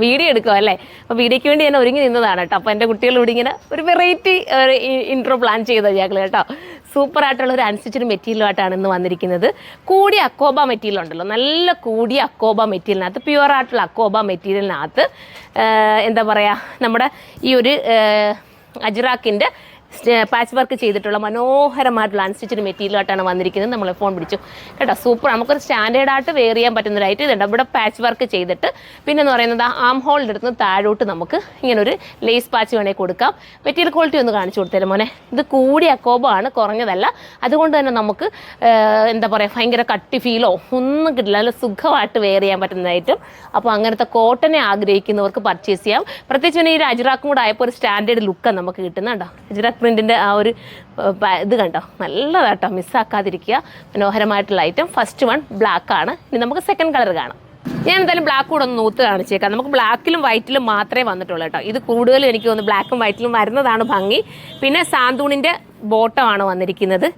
Video എടുക്കുക അല്ലേ? അപ്പോൾ വീഡിയോയ്ക്ക് വേണ്ടി ഞാൻ ഒരുങ്ങി നിന്നതാണ് കേട്ടോ. അപ്പോൾ എൻ്റെ കുട്ടികളോട് ഇങ്ങനെ ഒരു വെറൈറ്റി ഇൻട്രോ പ്ലാൻ ചെയ്തത് ഞങ്ങൾ കേട്ടോ. സൂപ്പറായിട്ടുള്ള ഒരു അൻസ്റ്റിച്ചഡ് മെറ്റീരിയലുമായിട്ടാണ് ഇന്ന് വന്നിരിക്കുന്നത്. കൂടിയ അക്കോബ മെറ്റീരിയൽ ഉണ്ടല്ലോ, നല്ല കൂടിയ അക്കോബ മെറ്റീരിയലിനകത്ത്, പ്യുവറായിട്ടുള്ള അക്കോബ മെറ്റീരിയലിനകത്ത് എന്താ പറയുക, നമ്മുടെ ഈ ഒരു അജ്രാക്കിൻ്റെ പാച്ച് വർക്ക് ചെയ്തിട്ടുള്ള മനോഹരമായിട്ടുള്ള അൺസ്റ്റിച്ചഡ് മെറ്റീരിയലായിട്ടാണ് വന്നിരിക്കുന്നത്. നമ്മൾ ഫോൺ പിടിച്ചു കേട്ടോ. സൂപ്പർ. നമുക്കൊരു സ്റ്റാൻഡേർഡായിട്ട് വെയർ ചെയ്യാൻ പറ്റുന്നതായിട്ട് ഇതുണ്ട്. ഇവിടെ പാച്ച് വർക്ക് ചെയ്തിട്ട് പിന്നെ എന്ന് പറയുന്നത് ആം ഹോളിൻ്റെ അടുത്ത് താഴോട്ട് നമുക്ക് ഇങ്ങനൊരു ലേസ് പാച്ച് വേണമെങ്കിൽ കൊടുക്കാം. മെറ്റീരിയൽ ക്വാളിറ്റി ഒന്ന് കാണിച്ചു കൊടുത്തരും മോനെ. ഇത് കൂടിയ അക്കോബാണ്, കുറഞ്ഞതല്ല. അതുകൊണ്ട് തന്നെ നമുക്ക് എന്താ പറയുക, ഭയങ്കര കട്ടി ഫീലോ ഒന്നും കിട്ടില്ല. നല്ല സുഖമായിട്ട് വെയർ ചെയ്യാൻ പറ്റുന്നതായിട്ടും. അപ്പോൾ അങ്ങനത്തെ കോട്ടനെ ആഗ്രഹിക്കുന്നവർക്ക് പർച്ചേസ് ചെയ്യാം. പ്രത്യേകിച്ച് ഈ ഒരു അജ്രാക്കും കൂടെ ആയപ്പോൾ ഒരു സ്റ്റാൻഡേർഡ് ലുക്കാണ് നമുക്ക് കിട്ടുന്നുണ്ടോ. അജ്രാക്ക് പ്രിൻറ്റിൻ്റെ ആ ഒരു ഇത് കണ്ടോ, നല്ലതാട്ടോ, മിസ്സാക്കാതിരിക്കുക. മനോഹരമായിട്ടുള്ള ഐറ്റം. First one ബ്ലാക്കാണ്. ഇനി നമുക്ക് സെക്കൻഡ് കളർ കാണാം. ഞാൻ എന്തായാലും ബ്ലാക്ക് കൂടെ ഒന്ന് നൂത്ത് കാണിച്ചേക്കാം. നമുക്ക് ബ്ലാക്കിലും വൈറ്റിലും മാത്രമേ വന്നിട്ടുള്ളൂ കേട്ടോ. ഇത് കൂടുതലും എനിക്ക് തോന്നുന്നു ബ്ലാക്കും വൈറ്റിലും വരുന്നതാണ് ഭംഗി. പിന്നെ സാന്തൂണിൻ്റെ ബോട്ടമാണ് വന്നിരിക്കുന്നത്.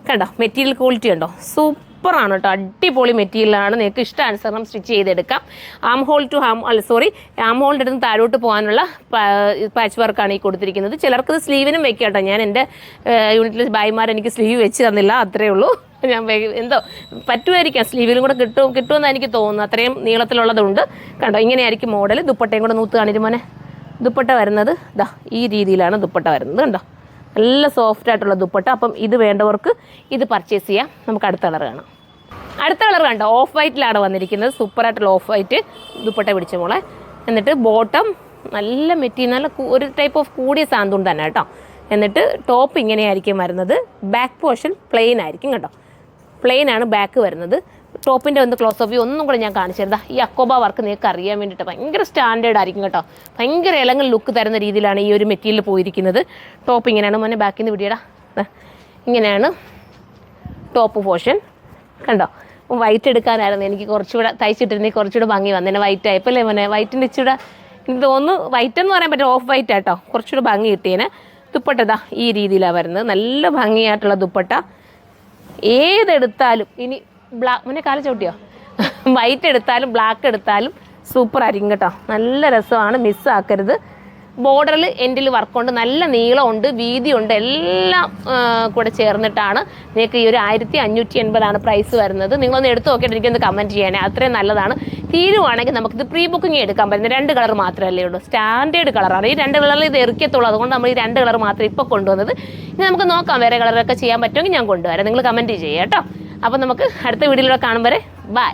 കണ്ടോ, മെറ്റീരിയൽ ക്വാളിറ്റി ഉണ്ടോ, സൂപ്പറാണ് കേട്ടോ. അടിപൊളി മെറ്റീരിയലാണ്. നിങ്ങൾക്ക് ഇഷ്ടാനുസരണം സ്റ്റിച്ച് ചെയ്തെടുക്കാം. ആം ഹോളിൻ്റെ അടുത്ത് താഴോട്ട് പോകാനുള്ള പാച്ച് വർക്കാണ് ഈ കൊടുത്തിരിക്കുന്നത്. ചിലർക്ക് ഇത് സ്ലീവിനും വെക്കാം കേട്ടോ. ഞാൻ എൻ്റെ യൂണിറ്റിൽ ബൈമാർ എനിക്ക് സ്ലീവ് വെച്ച് തന്നില്ല, അത്രയേ ഉള്ളൂ. ഞാൻ എന്തോ പറ്റുമായിരിക്കാം, സ്ലീവിലും കൂടെ കിട്ടുമെന്ന് എനിക്ക് തോന്നുന്നു. അത്രയും നീളത്തിലുള്ളതുണ്ട്. കണ്ടോ, ഇങ്ങനെയായിരിക്കും മോഡൽ. ദുപ്പട്ടയും കൂടെ നൂത്ത് കാണിക്കും മോനെ. ദുപ്പട്ട വരുന്നത് ദാ ഈ രീതിയിലാണ് ദുപ്പട്ട വരുന്നത്. കണ്ടോ, നല്ല സോഫ്റ്റ് ആയിട്ടുള്ള ദുപ്പട്ട. അപ്പം ഇത് വേണ്ടവർക്ക് ഇത് പർച്ചേസ് ചെയ്യാം. നമുക്ക് അടുത്ത കളർ കാണാം. അടുത്ത കളർ കണ്ടോ, ഓഫ് വൈറ്റിലാണ് വന്നിരിക്കുന്നത്. സൂപ്പറായിട്ടുള്ള ഓഫ് വൈറ്റ് ദുപ്പട്ട പിടിച്ച മോളെ. എന്നിട്ട് ബോട്ടം നല്ല മെറ്റീരിയൽ, നല്ല ഒരു ടൈപ്പ് ഓഫ് കൂടിയ സാന്തൂൺ തന്നെ കേട്ടോ. എന്നിട്ട് ടോപ്പ് ഇങ്ങനെയായിരിക്കും വരുന്നത്. ബാക്ക് പോർഷൻ പ്ലെയിൻ ആയിരിക്കും കേട്ടോ. പ്ലെയിൻ ആണ് ബാക്ക് വരുന്നത്. ടോപ്പിൻ്റെ ഒന്ന് ക്ലോസ് ഓഫ് വ്യൂ ഒന്നും കൂടെ ഞാൻ കാണിച്ചിരുതാ. ഈ അക്കോബ വർക്ക് നിങ്ങൾക്ക് അറിയാൻ വേണ്ടിയിട്ട് ഭയങ്കര സ്റ്റാൻഡേർഡ് ആയിരിക്കും കേട്ടോ. ഭയങ്കര ഇളങ്ങൾ ലുക്ക് തരുന്ന രീതിയിലാണ് ഈ ഒരു മെറ്റീരിയൽ പോയിരിക്കുന്നത്. ടോപ്പ് ഇങ്ങനെയാണ് മോനെ, ബാക്കിൽ നിന്ന് പിടിയടാ. ഇങ്ങനെയാണ് ടോപ്പ് പോർഷൻ. കണ്ടോ, വൈറ്റ് എടുക്കാനായിരുന്നു എനിക്ക് കുറച്ചുകൂടെ തയ്ച്ചിട്ടിരുന്നെങ്കിൽ കുറച്ചുകൂടെ ഭംഗി വന്നേനെ. വൈറ്റ് ആയപ്പോൾ അല്ലേ മോനെ, വൈറ്റിൻ്റെ ഇച്ചിരി എനിക്ക് തോന്നുന്നു വൈറ്റ് എന്ന് പറയാൻ പറ്റും, ഓഫ് വൈറ്റ് ആട്ടോ, കുറച്ചുകൂടെ ഭംഗി കിട്ടിയേനെ. ദുപ്പട്ടതാ ഈ രീതിയിലാണ് വരുന്നത്. നല്ല ഭംഗിയായിട്ടുള്ള ദുപ്പട്ട. ഏതെടുത്താലും ഇനി മോനെ കാല് ചവിട്ടിയോ, വൈറ്റ് എടുത്താലും ബ്ലാക്ക് എടുത്താലും സൂപ്പറായിരിക്കും കേട്ടോ. നല്ല രസമാണ്, മിസ്സാക്കരുത്. ബോർഡറിൽ എൻഡിൽ വർക്കുണ്ട്, നല്ല നീളമുണ്ട്, വീതിയുണ്ട്, എല്ലാം കൂടെ ചേർന്നിട്ടാണ് നിങ്ങൾക്ക് ഈ ഒരു 1580 പ്രൈസ് വരുന്നത്. നിങ്ങളൊന്ന് എടുത്ത് നോക്കിയിട്ട് എനിക്കൊന്ന് കമൻറ്റ് ചെയ്യാനേ, അത്രയും നല്ലതാണ്. തീരുവാണെങ്കിൽ നമുക്കിത് പ്രീ ബുക്കിംഗ് എടുക്കാൻ പറ്റുന്നത്. 2 കളർ മാത്രമല്ലേ ഉള്ളൂ, സ്റ്റാൻഡേർഡ് കളറാണ്. ഈ 2 കളറിൽ ഇത് ഇറക്കത്തുള്ളൂ. അതുകൊണ്ട് നമ്മൾ ഈ 2 കളർ മാത്രം ഇപ്പോൾ കൊണ്ടുവന്നത്. ഇനി നമുക്ക് നോക്കാം, വേറെ കളറൊക്കെ ചെയ്യാൻ പറ്റുമെങ്കിൽ ഞാൻ കൊണ്ടുവരാം. നിങ്ങൾ കമൻറ്റ് ചെയ്യാം കേട്ടോ. അപ്പോൾ നമുക്ക് അടുത്ത വീഡിയോയിലൂടെ കാണും വരെ ബൈ.